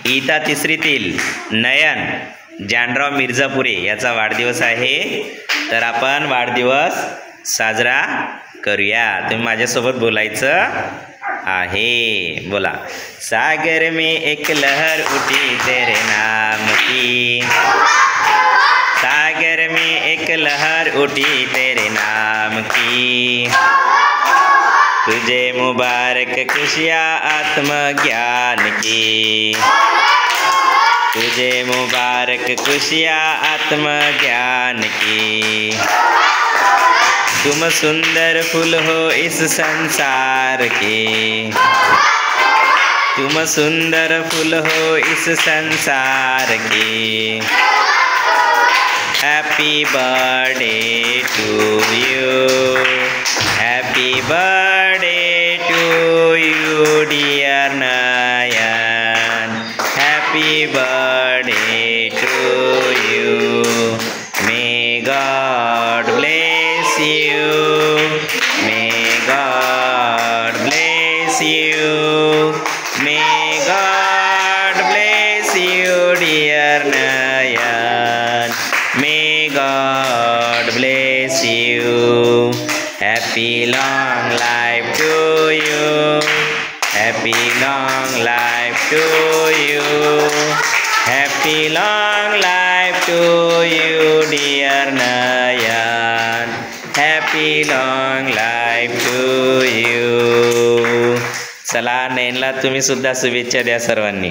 इयत्ता तिसरीतील नयन जानराव मिर्झापुरे याचा वाढदिवस आहे. तर आपण वाढदिवस साजरा करूया. तुम्ही माझ्यासोबत बोलायचं आहे. बोला. सागर में एक लहर उठी तेरे नाम की, सागर में एक लहर उठी तेरे नाम की, तुझे मुबारक खुशियाँ आत्मज्ञान की, तुझे मुबारक खुशियाँ आत्मज्ञान की, तुम सुंदर फूल हो इस संसार के, तुम सुंदर फूल हो इस संसार के. Happy birthday to you, happy birthday to you dear Nayan, happy birthday to you. May God bless you, may God bless you, may God bless you dear Nayan, may God bless you. Happy long life to you, happy long life to you, happy long life to you dear Nayan, happy long life to you. चला नयनला तुम्ही सुद्धा शुभेच्छा द्या सर्वांनी.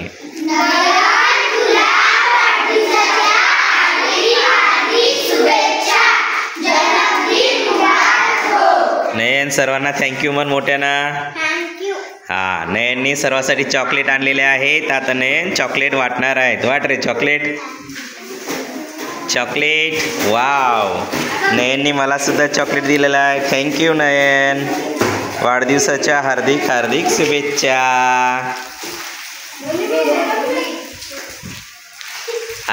नयन सर्वांना thank you म्हण मोठ्यानं. हा, नयननी सर्वांसाठी चॉकलेट आणलेले आहेत. आता नयन चॉकलेट वाटणार आहेत. वाट रे चॉकलेट, चॉकलेट. वाव, नयननी मला सुद्धा चॉकलेट दिलेलं आहे. थँक्यू नयन. वाढदिवसाच्या हार्दिक हार्दिक शुभेच्छा.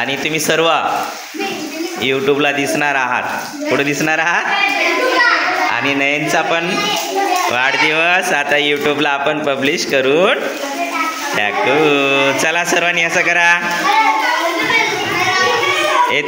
आणि तुम्ही सर्व यूट्यूबला दिसणार आहात. पुढे दिसणार आहात. आणि नयनचा पण वाढदिवस आता यूट्यूबला आपण पब्लिश करून टाकू. चला सर्वांनी असं करा. ए